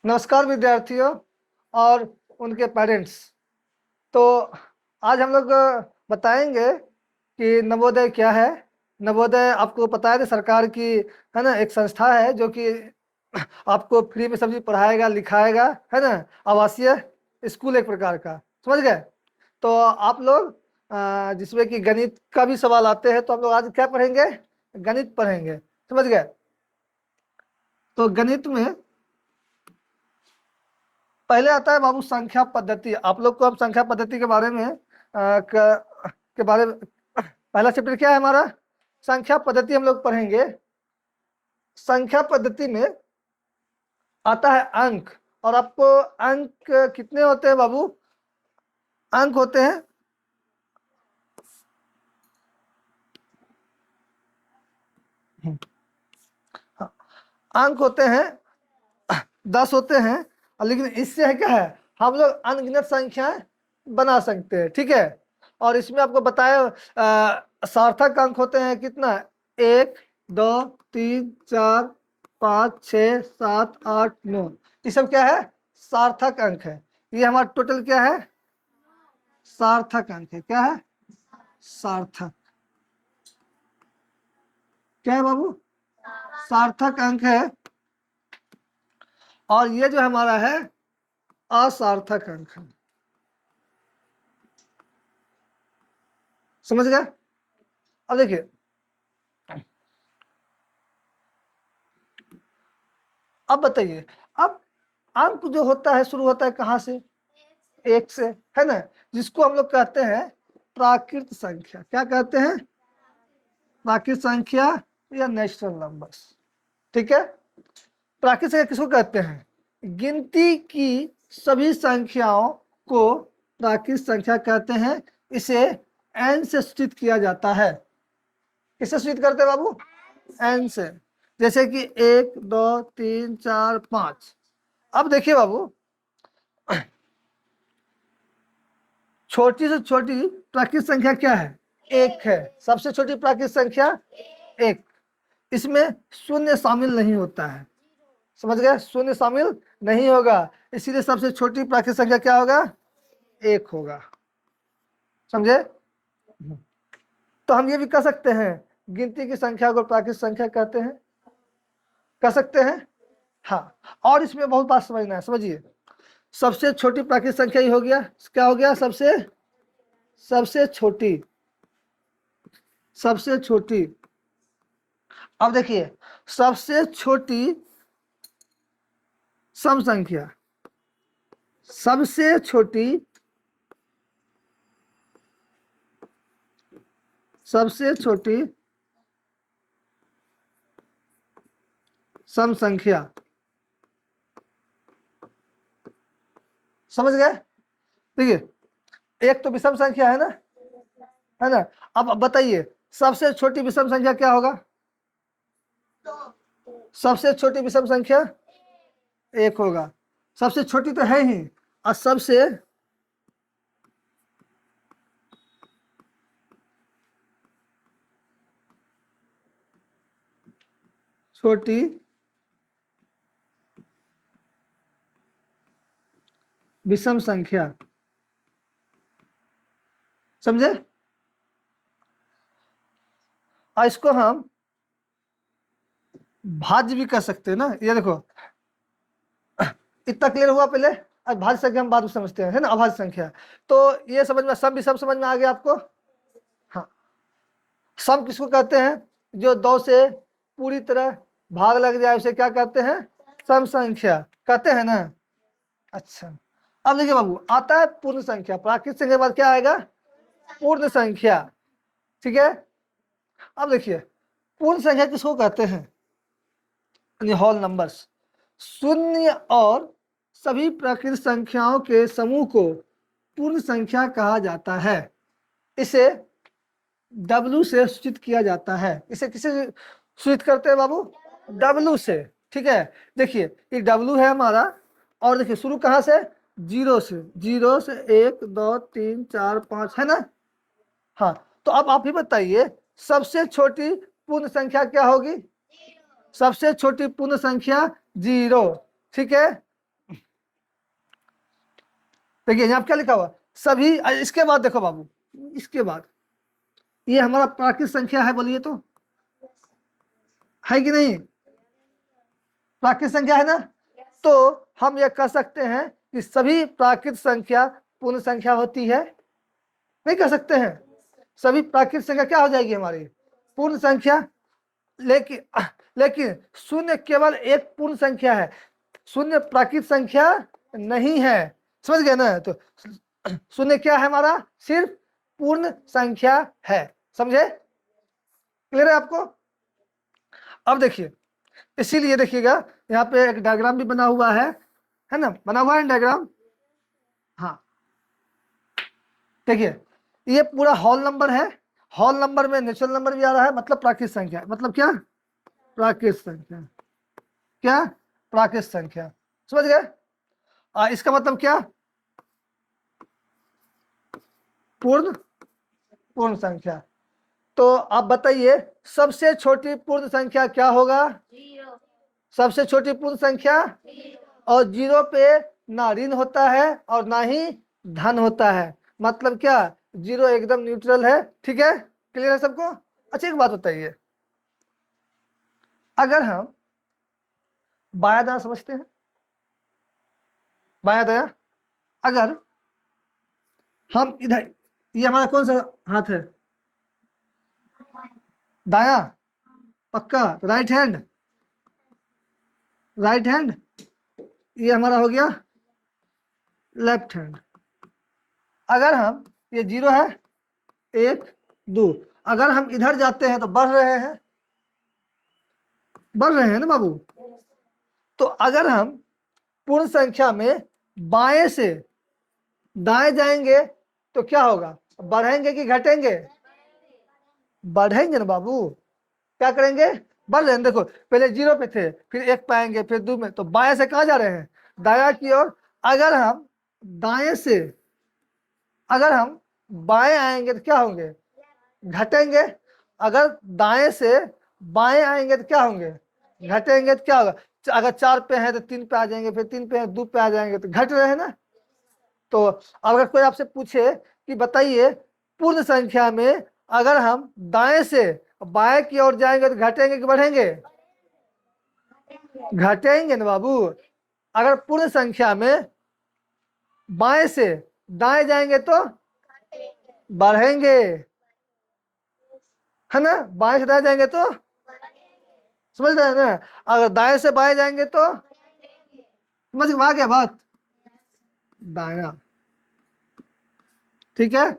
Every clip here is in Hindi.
नमस्कार विद्यार्थियों और उनके पेरेंट्स। तो आज हम लोग बताएंगे कि नवोदय क्या है। नवोदय आपको पता है सरकार की है ना, एक संस्था है जो कि आपको फ्री में सब चीज पढ़ाएगा लिखाएगा, है ना। आवासीय स्कूल एक प्रकार का, समझ गए। तो आप लोग जिसमें कि गणित का भी सवाल आते हैं, तो आप लोग आज क्या पढ़ेंगे? गणित पढ़ेंगे, समझ गए। तो गणित में पहले आता है बाबू संख्या पद्धति। आप लोग को अब संख्या पद्धति के बारे में के बारे में पहला चैप्टर क्या है हमारा? संख्या पद्धति हम लोग पढ़ेंगे। संख्या पद्धति में आता है अंक, और आपको अंक कितने होते हैं बाबू? अंक होते हैं अंक होते हैं 10 होते हैं। लेकिन इससे है क्या है, हम लोग अनगिनत संख्याएं बना सकते हैं, ठीक है। और इसमें आपको बताया सार्थक अंक होते हैं कितना? 1 2 3 4 5 6 7 8 9। ये सब क्या है? सार्थक अंक है। ये हमारा टोटल क्या है? सार्थक अंक है। क्या है? सार्थक। क्या है बाबू? सार्थक अंक है। और ये जो हमारा है असार्थक अंक है। समझ गए? अब देखिए, अब बताइए, अब अंक जो होता है शुरू होता है कहाँ से? 1 से, है ना। जिसको हम लोग कहते हैं प्राकृत संख्या। क्या कहते हैं? प्राकृत संख्या या नेचुरल नंबर्स, ठीक है। प्राकृत संख्या किसको कहते हैं? गिनती की सभी संख्याओं को प्राकृत संख्या कहते हैं। इसे n से सूचित किया जाता है। किससे सूचित करते हैं बाबू? n से। जैसे कि 1 2 3 4 5। अब देखिए बाबू, छोटी से छोटी प्राकृत संख्या क्या है? 1 है। सबसे छोटी प्राकृत संख्या 1। इसमें शून्य शामिल नहीं होता है, समझ गए। शून्य शामिल नहीं होगा, इसीलिए सबसे छोटी प्राकृत संख्या क्या होगा? 1 होगा, समझे। तो हम ये भी कह सकते हैं गिनती की संख्या को प्राकृत संख्या कहते हैं, कह सकते हैं। हाँ, और इसमें बहुत बात समझना है, समझिए। सबसे छोटी प्राकृत संख्या ही हो गया। क्या हो गया? सबसे छोटी। सबसे छोटी। अब देखिए, सबसे छोटी सम संख्या, सबसे छोटी सबसे छोटी सम संख्या, समझ गए। देखिए, एक तो विषम संख्या है ना। अब बताइए सबसे छोटी विषम संख्या क्या होगा? सबसे छोटी विषम संख्या 1 होगा। सबसे छोटी तो है ही, और सबसे छोटी विषम संख्या, समझे। और इसको हम भाज्य भी कर सकते हैं ना। ये देखो, इतना क्लियर हुआ पहले। अब भाज्य संख्या हम बाद में समझते हैं, है ना। अभाज्य संख्या तो ये समझ में, सम भी सब समझ में आ गया आपको। हाँ, सम किसको कहते हैं? जो 2 से पूरी तरह भाग लग जाए उसे क्या कहते हैं? सम संख्या कहते हैं ना। अच्छा, अब देखिए बाबू, आता है पूर्ण संख्या। प्राकृत संख्या के बाद क्या आएगा? पूर्ण संख्या, ठीक है। अब देखिए, पूर्ण संख्या किसको कहते हैं? Whole numbers. शून्य और सभी प्राकृत संख्याओं के समूह को पूर्ण संख्या कहा जाता है। इसे W से सूचित किया जाता है। इसे किसे सूचित करते हैं बाबू? W से, ठीक है। देखिए, ये W है हमारा, और देखिए शुरू कहाँ से? 0 से। 0 से 1 2 3 4 5, है ना। हाँ, तो अब आप ही बताइए सबसे छोटी पूर्ण संख्या क्या होगी? सबसे छोटी पूर्ण संख्या 0, ठीक है। देखिए यहाँ पे क्या लिखा हुआ, सभी। इसके बाद देखो बाबू, इसके बाद ये हमारा प्राकृत संख्या है, बोलिए तो, है कि नहीं? प्राकृत संख्या है ना। तो हम ये कह सकते हैं कि सभी प्राकृत संख्या पूर्ण संख्या होती है, नहीं कह सकते हैं? सभी प्राकृत संख्या क्या हो जाएगी हमारी, पूर्ण संख्या। लेकिन लेकिन शून्य केवल एक पूर्ण संख्या है, शून्य प्राकृत संख्या नहीं है, समझ गए ना? तो शून्य क्या है हमारा, सिर्फ पूर्ण संख्या है, समझे? क्लियर है आपको? अब देखिए, इसीलिए देखिएगा यहाँ पे एक डायग्राम भी बना हुआ है ना, बना हुआ है डायग्राम। हाँ देखिए, ये पूरा होल नंबर है, होल नंबर में नेचुरल नंबर भी आ रहा है, मतलब प्राकृत संख्या, मतलब क्या, प्राकृत संख्या, क्या, प्राकृत संख्या, समझ गए? इसका मतलब क्या, पूर्ण पूर्ण संख्या। तो आप बताइए सबसे छोटी पूर्ण संख्या क्या होगा, सबसे छोटी पूर्ण संख्या, और जीरो पे ना ऋण होता है और ना ही धन होता है, मतलब क्या, जीरो एकदम न्यूट्रल है, ठीक है? क्लियर है सबको? अच्छा एक बात बताइए, अगर हम बायां दायां समझते हैं, बायां दायां, अगर हम इधर, ये हमारा कौन सा हाथ है, दायां, पक्का, राइट हैंड, राइट हैंड, ये हमारा हो गया लेफ्ट हैंड। अगर हम, ये जीरो है, एक दो, अगर हम इधर जाते हैं तो बढ़ रहे हैं, बढ़ रहे हैं ना बाबू? तो अगर हम पूर्ण संख्या में बाएं से दाएं जाएंगे तो क्या होगा, बढ़ेंगे कि घटेंगे? बढ़ेंगे ना बाबू, क्या करेंगे, बढ़ रहे हैं। देखो पहले जीरो पे थे, फिर एक पे आएंगे, फिर दो में, तो बाएं से कहाँ जा रहे हैं, दाया की ओर। अगर हम दाएं से, अगर हम बाएं आएंगे तो क्या होंगे, घटेंगे। अगर दाएं से बाएं आएंगे तो क्या होंगे, घटेंगे। तो क्या होगा, अगर चार पे है तो तीन पे आ जाएंगे, फिर तीन पे है दो पे आ जाएंगे, तो घट रहे हैं ना। तो अगर कोई आपसे पूछे कि बताइए पूर्ण संख्या में अगर हम दाएं से बाएं की ओर जाएंगे तो घटेंगे कि बढ़ेंगे, घटेंगे ना बाबू। अगर पूर्ण संख्या में बाएं से दाएं जाएंगे तो बढ़ेंगे, है ना, बाएं से दाएं जाएंगे तो, समझ रहे हैं ना? अगर दाएं से बाएं जाएंगे तो, समझ में आ गया बात, दाया, ठीक है?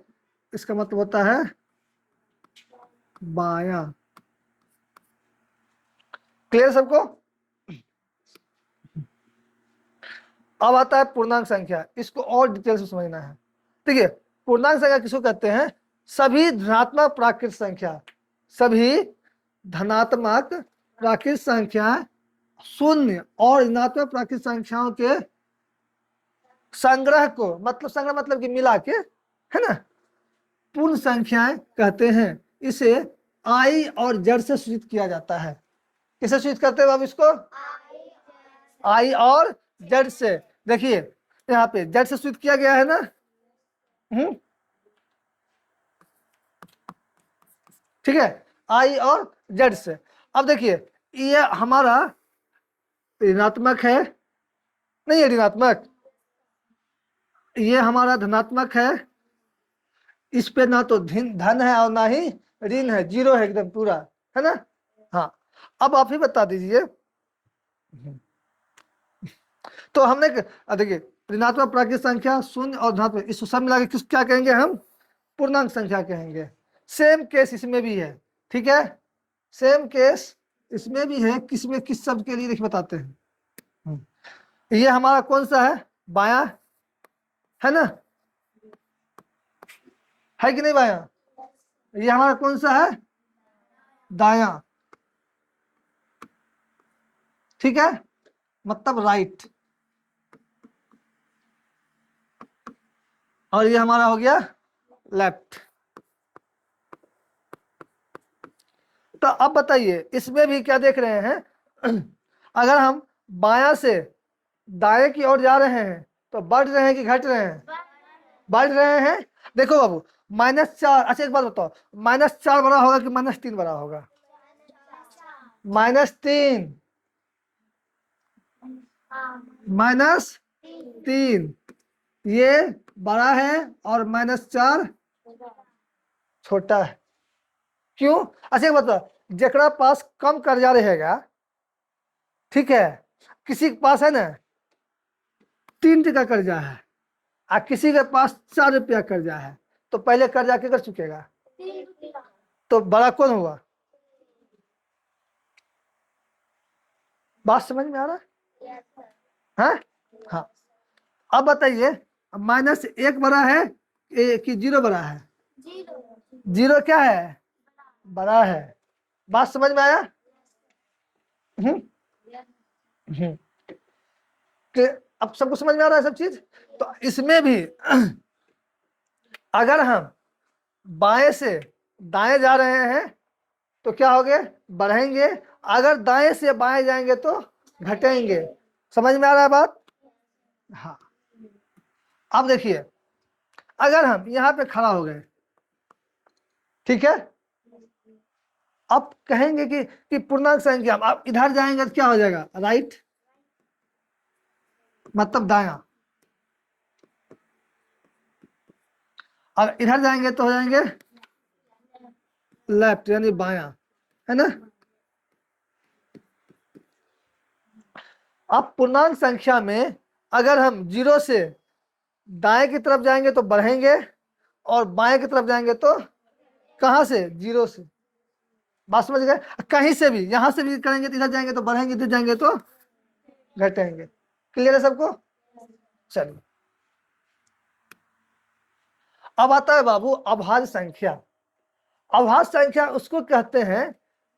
इसका मतलब होता है बाया। क्लियर सबको? अब आता है पूर्णांक संख्या, इसको और डिटेल से समझना है। देखिए पूर्णांक संख्या किसको कहते हैं, सभी धनात्मक प्राकृत संख्या, सभी धनात्मक प्राकृत संख्या शून्य और ऋणात्मक प्राकृत संख्याओं के संग्रह को, मतलब संग्रह मतलब कि मिला के, है ना, पूर्ण संख्याएं कहते हैं। इसे आई और जेड से सूचित किया जाता है। किसे सूचित करते हैं अब इसको, आई और जेड से। देखिए यहाँ पे जेड से सूचित किया गया है ना, ठीक है, आई और जेड से। अब देखिए ये हमारा ऋणात्मक है, नहीं है ऋणात्मक, ये हमारा धनात्मक है, इस पे ना तो धन है और ना ही ऋण है, जीरो है एकदम पूरा, है ना। हाँ अब आप ही बता दीजिए, तो हमने देखिए ऋणात्मक प्राकृत संख्या शून्य और धनात्मक, इसको सब मिला के किस क्या कहेंगे हम, पूर्णांक संख्या कहेंगे। सेम केस इसमें भी है, ठीक है, सेम केस इसमें भी है। किसमें, किस शब्द के लिए देखिए बताते हैं। ये हमारा कौन सा है, बायां, है ना, है कि नहीं बायां? ये हमारा कौन सा है, दायां, ठीक है, मतलब राइट। और ये हमारा हो गया लेफ्ट। तो अब बताइए इसमें भी क्या देख रहे हैं, अगर हम बायां से दाएं की ओर जा रहे हैं तो बढ़ रहे हैं कि घट रहे हैं? बढ़ रहे हैं। देखो बाबू, -4, अच्छा एक बात बताओ, -4 बड़ा होगा कि -3 बड़ा होगा? -3, -3 ये बड़ा है और -4 छोटा है। क्यों? अच्छा एक बात बताओ, जेकरा पास कम कर्जा रहेगा, ठीक है, किसी के पास है ना 3 टका कर्जा है और किसी के पास 4 रुपया कर्जा है, तो पहले कर्जा के कर चुकेगा? तो बड़ा कौन हुआ? बात समझ में आ रहा है? हाँ, अब बताइए, -1 बड़ा है कि 0 बड़ा है? 0 क्या है? बड़ा है। बात समझ में आया? हम्म हम्म। कि अब सबको समझ में आ रहा है सब चीज? तो इसमें भी अगर हम बाएं से दाएं जा रहे हैं तो क्या हो गए? बढ़ेंगे। अगर दाएं से बाएं जाएंगे तो घटेंगे। समझ में आ रहा है बात? हाँ। अब देखिए, अगर हम यहां पे खड़ा हो गए, ठीक है, अब कहेंगे कि पूर्णांक संख्या, आप इधर जाएंगे तो क्या हो जाएगा? राइट, मतलब दाया, और इधर जाएंगे तो हो जाएंगे लेफ्ट, यानी बाया, है ना? अब पूर्णांक संख्या में अगर हम 0 से दाएं की तरफ जाएंगे तो बढ़ेंगे और बाएं की तरफ जाएंगे तो कहां से? 0 से। बात समझ गए? कहीं से भी, यहां से भी करेंगे तो इधर जाएंगे तो बढ़ेंगे, इधर जाएंगे तो घटेंगे। क्लियर है सबको? चलिए, अब आता है बाबू अभाज्य संख्या। अभाज्य संख्या उसको कहते हैं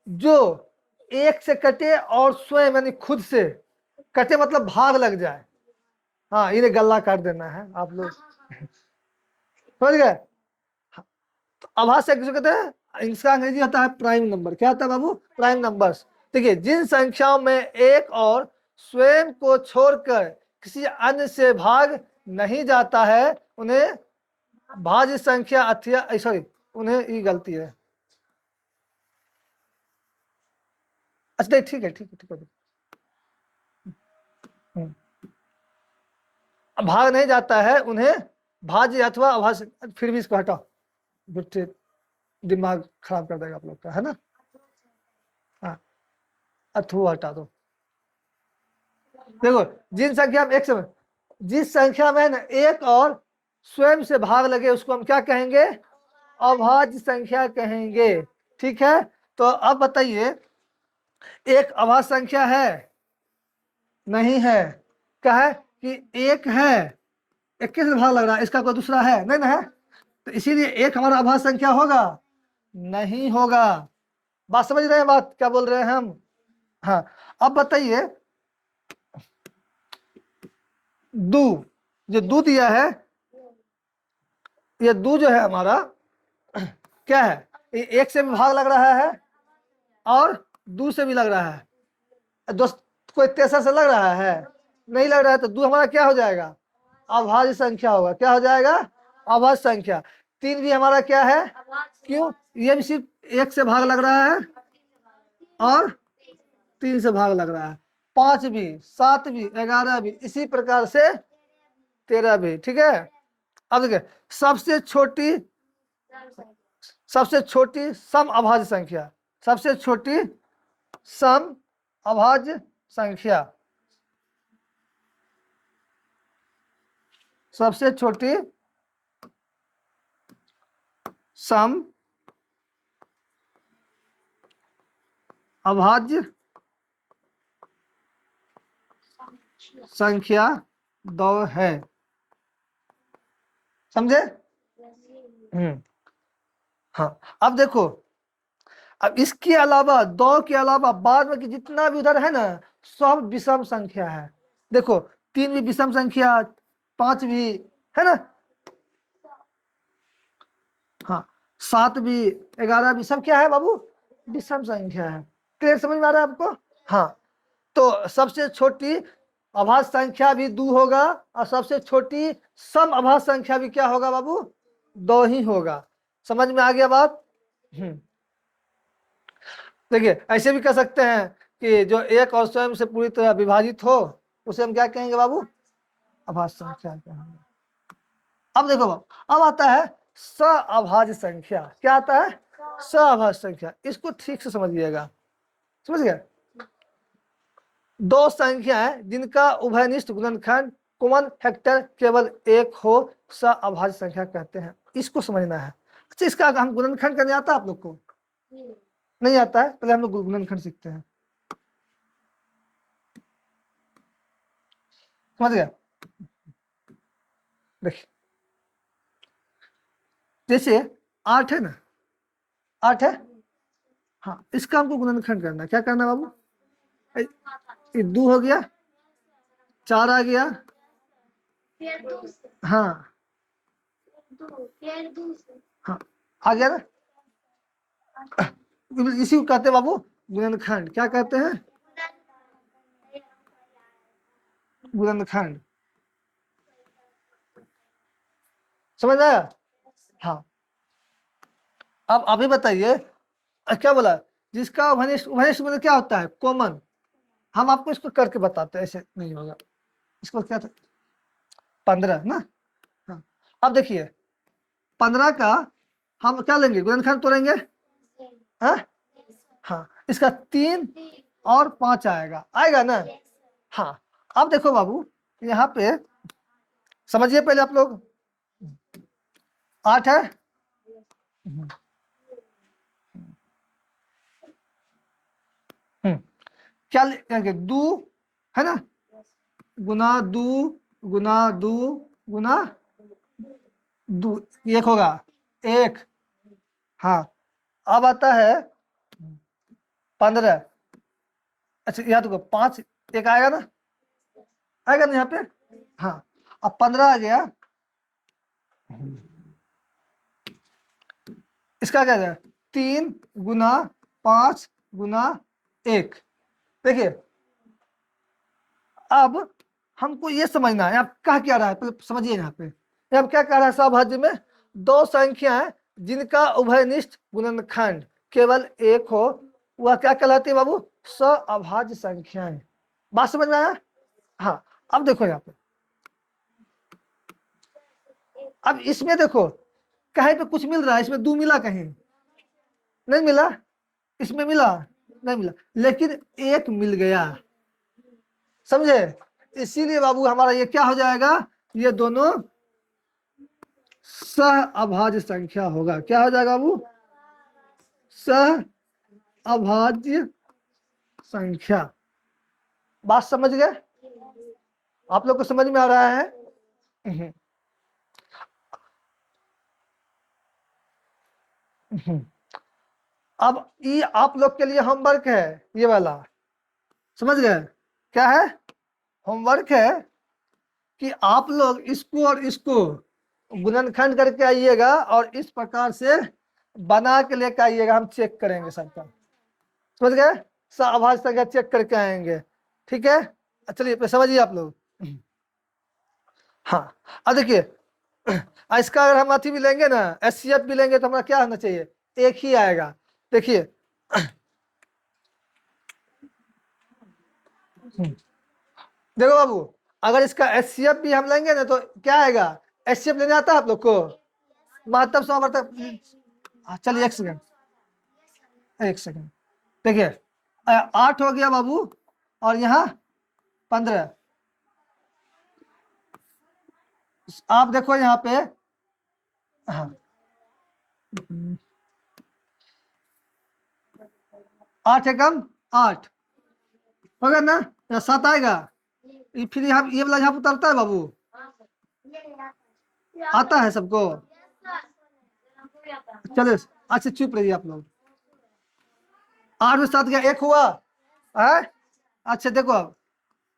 जो एक से कटे और स्वयं यानी खुद से कटे, मतलब भाग लग जाए। हाँ, इन्हें गल्ला काट देना है आप लोग, समझ गए? तो अभाज्य संख्या किसको कहते हैं? इसका अंग्रेजी होता है प्राइम नंबर। क्या होता है बाबू? Prime numbers. देखिए, जिन संख्याओं में एक और स्वयं को छोड़कर किसी अन्य से भाग नहीं जाता है उन्हें भाज्य संख्या अथवा, सॉरी, उन्हें ये गलती है। अच्छा ठीक है, ठीक है, ठीक है। भाग नहीं जाता है उन्हें भाज्य अथवा अभाज्य, फिर भी इसको हटाओ, बुट्टे दिमाग खराब कर देगा आप लोग का, है ना? हाँ, अथवा हटा दो। देखो, जिन संख्या में एक समय, जिस संख्या में ना एक और स्वयं से भाग लगे उसको हम क्या कहेंगे? अभाज्य संख्या कहेंगे। ठीक है, तो अब बताइए, एक अभाज्य संख्या है? नहीं है। क्या है? कि एक है, एक किस भाग लग रहा है, इसका कोई दूसरा है नहीं ना है, तो इसीलिए एक हमारा अभाज्य संख्या होगा? नहीं होगा। बात समझ रहे हैं? बात क्या बोल रहे हैं हम? हाँ, अब बताइए, दू, जो दू दिया है, ये दू जो है हमारा क्या है? ये एक से भी भाग लग रहा है और दू से भी लग रहा है। दोस्त, कोई तेसर से लग रहा है? नहीं लग रहा है, तो दू हमारा क्या हो जाएगा? अभाज्य संख्या होगा। क्या हो जाएगा? अभाज्य संख्या। 3 भी हमारा क्या है? क्यों? ये भी सिर्फ एक से भाग लग रहा है और 3 से भाग लग रहा है। 5 भी, 7 भी, 11 भी, इसी प्रकार से 13 भी। ठीक है, अब देखिए, सबसे छोटी सम अभाज्य संख्या, सबसे छोटी सम अभाज्य संख्या, सबसे छोटी सम अभाज्य संख्या 2 है। समझे? हाँ, अब देखो, अब इसके अलावा 2 के अलावा बाद में कि जितना भी उधर है ना, सब विषम संख्या है। देखो, 3 भी विषम संख्या, 5 भी, है ना? हाँ, 7 भी, 11 भी, सब क्या है बाबू? विषम संख्या है। क्लियर? समझ में आ रहा है आपको? हाँ, तो सबसे छोटी अभाज्य संख्या भी 2 होगा और सबसे छोटी सम अभाज्य संख्या भी क्या होगा बाबू? 2 ही होगा। समझ में आ गया बात? देखिए ऐसे भी कह सकते हैं कि जो एक और स्वयं से पूरी तरह विभाजित हो उसे हम क्या कहेंगे बाबू? अभाज्य संख्या कहेंगे। अब देखो बाबू, अब आता है सअभाज्य संख्या। क्या आता है? सअभाज्य संख्या। इसको ठीक से समझिएगा। समझ गए? दो संख्याएं जिनका उभयनिष्ठ गुणनखंड कॉमन फैक्टर केवल एक हो सअभाज्य संख्या कहते हैं। इसको समझना है। अच्छा, इसका हम गुणनखंड करने आता है आप लोग को? नहीं आता है? पहले हम लोग गुणनखंड सीखते हैं। समझ गया? देखिए जैसे 8 है ना, 8 है। हाँ, इसका हमको गुणनखंड करना है। क्या करना है बाबू? ये 2 हो गया, 4 आ गया। हाँ हाँ, आ गया ना। इसी को कहते हैं बाबू गुणनखंड। क्या कहते हैं? गुणनखंड। समझ आया? हाँ। अब अभी बताइए क्या बोला? जिसका उभयनिष्ठ, उभयनिष्ठ मतलब क्या होता है? कॉमन। हम आपको इसको करके बताते हैं, ऐसे नहीं होगा। इसको क्या था? 15 ना। हाँ। अब देखिए 15 का हम क्या लेंगे? गुणनखंड तोड़ेंगे। हाँ हाँ, इसका 3 और 5 आएगा। आएगा ना? हाँ। अब देखो बाबू, यहाँ पे समझिए पहले आप लोग। 8 है। क्या लेंगे? 2 है ना, गुना 2 गुना 2 गुना 2, एक होगा 1। हाँ। अब आता है 15। अच्छा यहाँ तो 5 एक आएगा ना? आएगा ना यहाँ पे? हाँ। अब 15 आ गया। इसका क्या है? 3 गुना 5 गुना 1। देखिए अब हमको ये समझना है आप कह क्या रहा है, पहले समझिए। यहाँ पे अब क्या कह रहा है? सअभाज्य में दो संख्याएं जिनका उभयनिष्ठ गुणनखंड केवल एक हो वह क्या कहलाती है बाबू? सअभाज्य संख्याएं। बात समझ में आया? हाँ। अब देखो यहाँ पे, अब इसमें देखो कहीं पे कुछ मिल रहा है, इसमें 2 मिला, कहीं नहीं मिला। इसमें मिला नहीं मिला, लेकिन 1 मिल गया। समझे? इसीलिए बाबू हमारा ये क्या हो जाएगा? ये दोनों सअभाज्य संख्या होगा। क्या हो जाएगा बाबू? सअभाज्य संख्या। बात समझ गए? आप लोग को समझ में आ रहा है? अब ये आप लोग के लिए होमवर्क है, ये वाला। समझ गए? क्या है? होमवर्क है कि आप लोग इसको और इसको गुणनखंड करके आइएगा और इस प्रकार से बना के लेकर आइएगा। हम चेक करेंगे सबका। समझ गए? सअभाज्य संख्या चेक करके आएंगे। ठीक है, चलिए समझिए आप लोग। हाँ। अब देखिए इसका अगर हम अथी भी लेंगे ना, एचसीएफ भी लेंगे तो हमारा क्या होना चाहिए? एक ही आएगा। देखिए देखो बाबू, अगर इसका एचसीएफ भी हम लेंगे ना तो क्या आएगा? एचसीएफ लेने आता है आप लोग को? महत्तम समावर्तक। चलिए एक सेकंड, एक सेकंड। देखिए 8 हो गया बाबू और यहाँ 15। आप देखो यहाँ पे, हाँ 8 एकम 8 होगा ना, या 7 आएगा? फिर यहाँ ये वाला यहाँ पे उतरता है बाबू? आता है सबको? चलिए अच्छा चुप रहिए आप लोग। 8 में 7 गया, 1 हुआ है। अच्छा देखो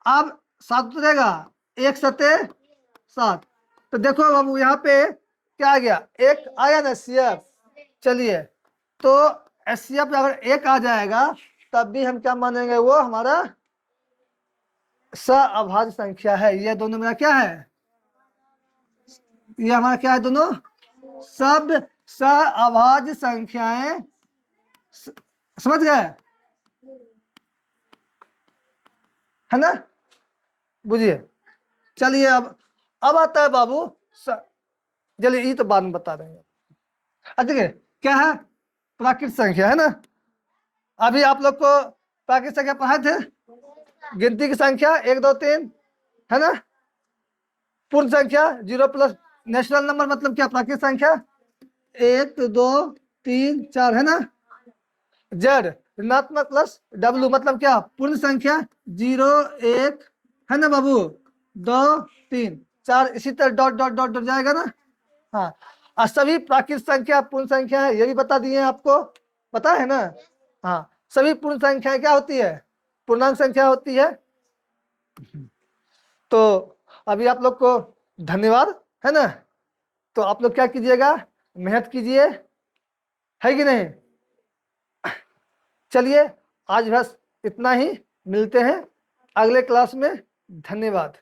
अब 7 उतरेगा, 1 सते 7। तो देखो बाबू यहाँ पे क्या आ गया? 1 आया ना एचसीएफ। चलिए तो एचसीएफ अगर 1 आ जाएगा तब भी हम क्या मानेंगे? वो हमारा सअभाज्य संख्या है। ये दोनों मेरा क्या है, ये हमारा क्या है, दोनों सब सअभाज्य संख्याएं। समझ गए, है ना, बुझिए। चलिए अब आता है बाबू चलिए ये तो बाद में बता देंगे। अच्छा देखिए क्या है, प्राकृत संख्या, है ना। अभी आप लोग को प्राकृत संख्या पढ़ाए थे, गिनती की संख्या 1 2 3, है ना। पूर्ण संख्या 0 प्लस नेचुरल नंबर मतलब क्या, प्राकृत संख्या 1 2 3 4, है ना। जेड ऋणात्मक प्लस डब्ल्यू मतलब क्या, पूर्ण संख्या 0 1, है ना बाबू, 2 3 4, इसी तरह डॉट डॉट डॉट डॉट जाएगा ना। हाँ, और सभी प्राकृत संख्या पूर्ण संख्या है, ये भी बता दिए आपको, पता है ना। हाँ, सभी पूर्ण संख्या क्या होती है, पूर्णांक संख्या होती है। तो अभी आप लोग को धन्यवाद, है ना। तो आप लोग क्या कीजिएगा, मेहनत कीजिए, है कि नहीं। चलिए आज बस इतना ही, मिलते हैं अगले क्लास में। धन्यवाद।